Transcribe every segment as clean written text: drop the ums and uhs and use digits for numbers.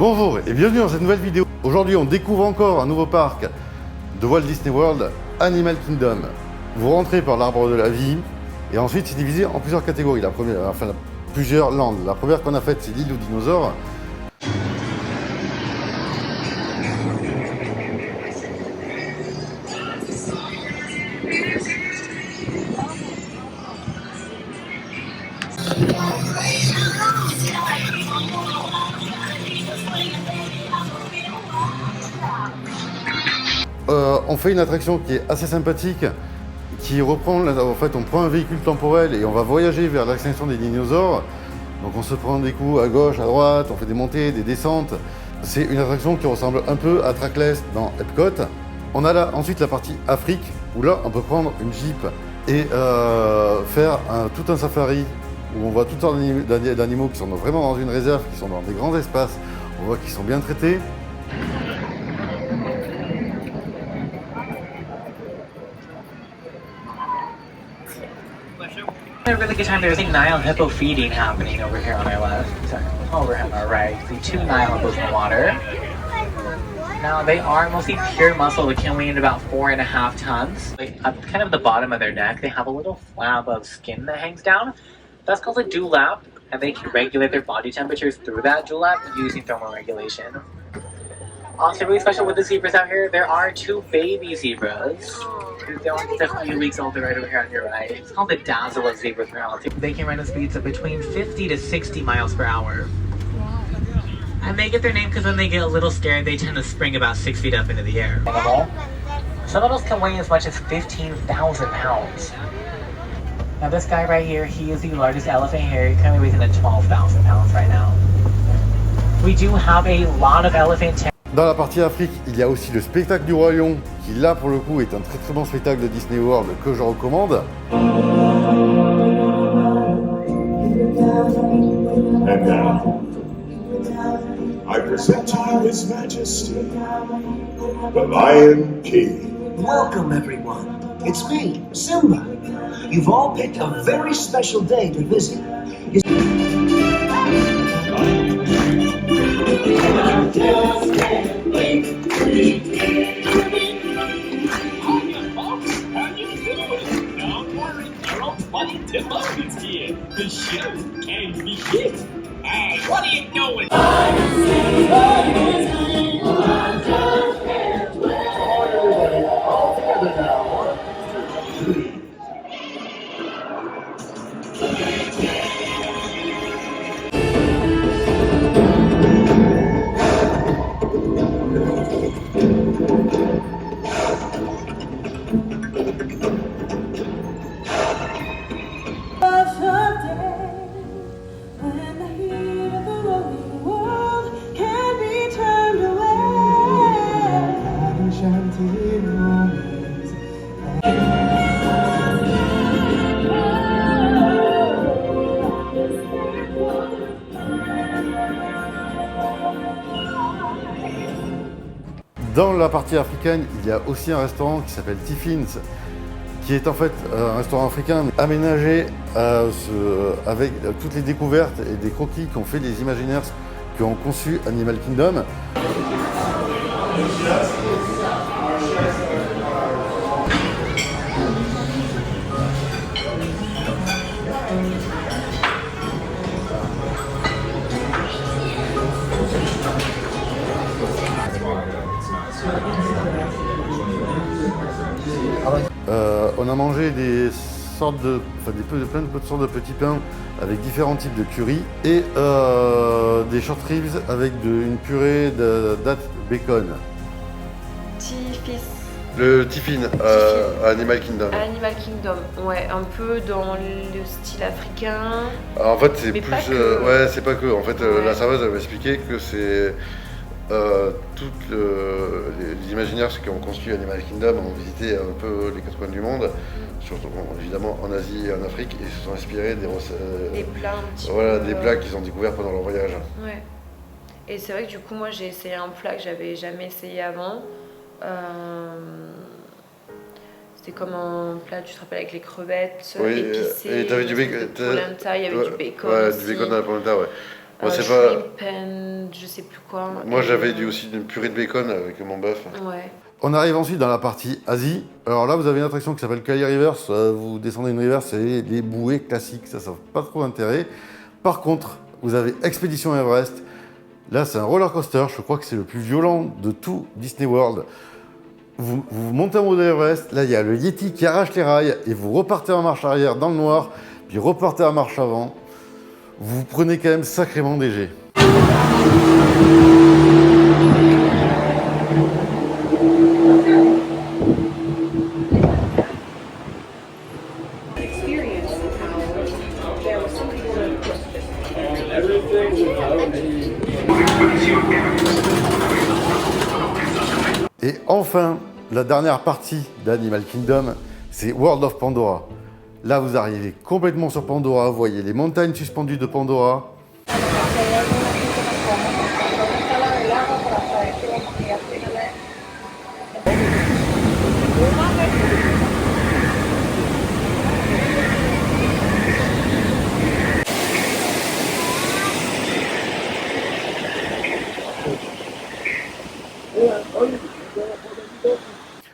Bonjour et bienvenue dans cette nouvelle vidéo. Aujourd'hui on découvre encore un nouveau parc de Walt Disney World, Animal Kingdom. Vous rentrez par l'arbre de la vie et ensuite c'est divisé en plusieurs catégories. Plusieurs landes. La première qu'on a faite c'est l'île aux dinosaures. On fait une attraction qui est assez sympathique, qui reprend, en fait on prend un véhicule temporel et on va voyager vers l'extinction des dinosaures. Donc on se prend des coups à gauche, à droite, on fait des montées, des descentes. C'est une attraction qui ressemble un peu à Trackless dans Epcot. On a là ensuite la partie Afrique, où là on peut prendre une Jeep et faire tout un safari, où on voit toutes sortes d'animaux qui sont vraiment dans une réserve, qui sont dans des grands espaces. On voit qu'ils sont bien traités. A really good time. There's a Nile hippo feeding happening over here on our left. Sorry, over on our right. See two Nile hippos in the water. Now they are mostly pure muscle. They can weigh in about 4.5 tons. Like at kind of the bottom of their neck, they have a little flap of skin that hangs down. That's called a dewlap, and they can regulate their body temperatures through that dewlap using thermoregulation. Also, really special with the zebras out here, there are two baby zebras. They're only just a few weeks old, right over here on your right. It's called the Dazzle of Zebra Thrill. They can run at speeds of between 50 to 60 miles per hour. And they get their name because when they get a little scared, they tend to spring about 6 feet up into the air. Some of those can weigh as much as 15,000 pounds. Now this guy right here, he is the largest elephant here. He currently weighs in at 12,000 pounds right now. We do have a lot of elephant. Dans la partie Afrique, il y a aussi le spectacle du Roi Lion, qui là pour le coup est un très très bon spectacle de Disney World que je recommande. And now, I present to you His Majesty, the Lion King. Welcome everyone. It's me, Simba. You've all picked a very special day to visit. The show can begin. Hey, what are you doing? Dans la partie africaine, il y a aussi un restaurant qui s'appelle Tiffins, qui est en fait un restaurant africain aménagé avec toutes les découvertes et des croquis qu'ont fait les Imagineers qui ont conçu Animal Kingdom. On a mangé des sortes de, plein de sortes de petits pains avec différents types de curry et des short ribs avec une purée de dattes bacon. Le Tiffin à Animal Kingdom. Animal Kingdom, ouais, un peu dans le style africain. Alors, en fait, c'est mais plus, pas que. ouais, c'est pas que. En fait, Ouais. la serveuse elle m'a expliqué que c'est toutes les Imagineers qui ont construit Animal Kingdom ont visité un peu les quatre coins du monde, surtout évidemment en Asie et en Afrique, et se sont inspirés des Plats un petit voilà, peu, des plats qu'ils ont découverts pendant leur voyage. Ouais. Et c'est vrai que du coup, moi, j'ai essayé un plat que j'avais jamais essayé avant. C'était comme un plat, tu te rappelles, avec les crevettes Oui, épicées. et t'avais du bacon. de polenta, il y avait du bacon. Ouais, aussi. du bacon à la polenta, ouais. Moi, c'est shrimp and je sais plus quoi. Moi, j'avais aussi une purée de bacon avec mon bœuf. Ouais. On arrive ensuite dans la partie Asie. Alors là, vous avez une attraction qui s'appelle Kai River. Vous descendez une rivière, c'est les bouées classiques. Ça n'a pas trop d'intérêt. Par contre, vous avez Expédition Everest. Là, c'est un roller coaster. Je crois que c'est le plus violent de tout Disney World. Vous montez en haut de l'Everest. Là, il y a le Yeti qui arrache les rails et vous repartez en marche arrière dans le noir, puis repartez en marche avant. Vous prenez quand même sacrément des jets. Et enfin, la dernière partie d'Animal Kingdom, c'est World of Pandora. Là, vous arrivez complètement sur Pandora, vous voyez les montagnes suspendues de Pandora.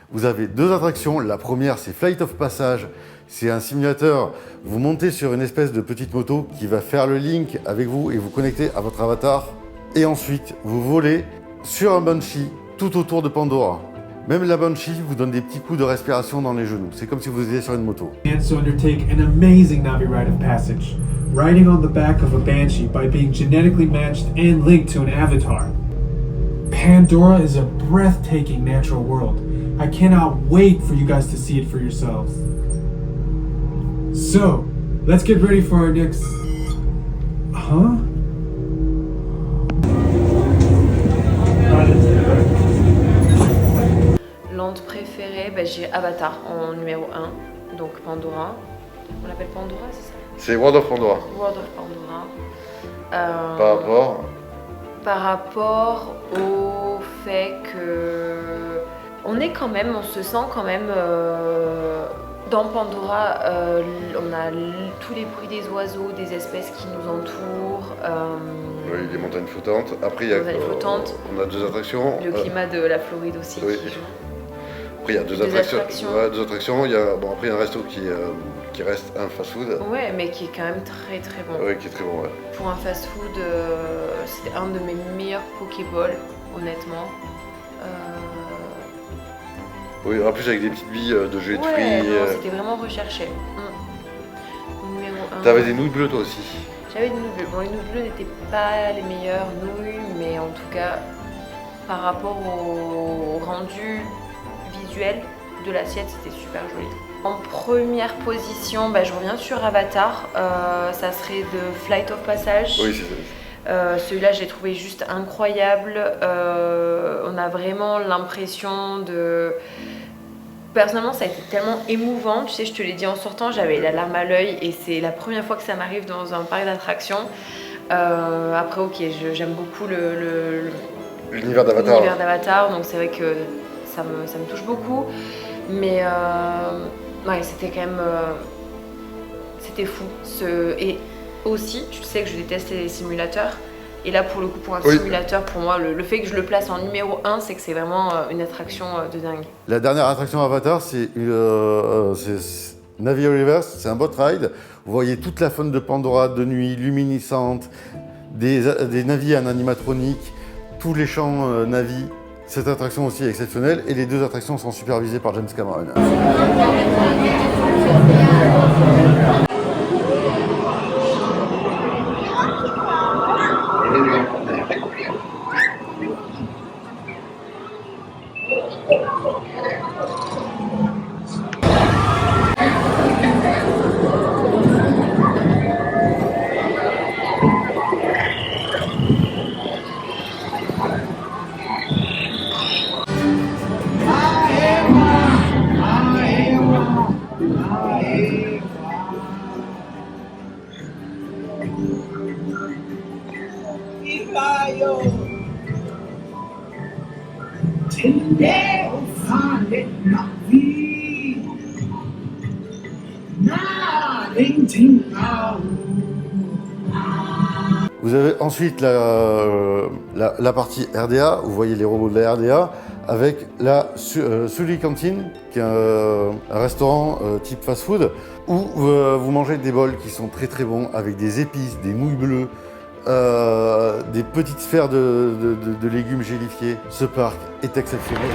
Vous avez deux attractions. La première, c'est Flight of Passage. C'est un simulateur. Vous montez sur une espèce de petite moto qui va faire le link avec vous et vous connecter à votre avatar. Et ensuite, vous volez sur un Banshee tout autour de Pandora. Même la Banshee vous donne des petits coups de respiration dans les genoux. C'est comme si vous étiez sur une moto. And to undertake an amazing Navi rite of passage, riding on the back of a Banshee by being genetically matched and linked to an avatar. Pandora is a breathtaking natural world. I cannot wait for you guys to see it for yourselves. So, let's get ready for our next... Huh? Land préférée, j'ai Avatar en numéro 1, donc Pandora. On l'appelle Pandora, c'est ça? C'est World of Pandora. World of Pandora. Par rapport au fait que on se sent quand même dans Pandora, on a tous les bruits des oiseaux, des espèces qui nous entourent. Oui, les montagnes flottantes. Après, il y a on a deux attractions. Le climat de la Floride aussi oui. qui joue. Après, il y a deux attractions. Ouais, deux attractions. Il y a, après, il y a un resto qui reste un fast-food. Ouais, mais qui est quand même très très bon. Oui, qui est très bon, ouais. Pour un fast-food, c'était un de mes meilleurs Pokéballs, honnêtement. Oui, en plus avec des petites billes de jus de fruits. Non, c'était vraiment recherché. Numéro 1. T'avais des nouilles bleues toi aussi? J'avais des nouilles bleues. Bon, les nouilles bleues n'étaient pas les meilleures nouilles, mais en tout cas, par rapport au rendu visuel de l'assiette, c'était super joli. En première position, je reviens sur Avatar. Ça serait de Flight of Passage. Oui, c'est ça. Celui-là, je l'ai trouvé juste incroyable. On a vraiment l'impression de... Personnellement, ça a été tellement émouvant. Tu sais, je te l'ai dit en sortant, j'avais la larme à l'œil et c'est la première fois que ça m'arrive dans un parc d'attractions. Après, ok, j'aime beaucoup l'univers d'Avatar. Donc c'est vrai que ça me touche beaucoup. Mais ouais, c'était quand même... c'était fou. Et aussi, tu sais que je déteste les simulateurs. Et là, pour le coup, pour un simulateur, pour moi, le fait que je le place en numéro 1, c'est que c'est vraiment une attraction de dingue. La dernière attraction Avatar, c'est Navi River, c'est un boat ride. Vous voyez toute la faune de Pandora de nuit, luminescente, des navis en animatronique, tous les champs navis. Cette attraction aussi est exceptionnelle et les deux attractions sont supervisées par James Cameron. Vous avez ensuite la partie RDA, vous voyez les robots de la RDA, avec la Sully Canteen, qui est un restaurant type fast-food, où vous mangez des bols qui sont très très bons, avec des épices, des nouilles bleues, des petites sphères de légumes gélifiés. Ce parc est exceptionnel.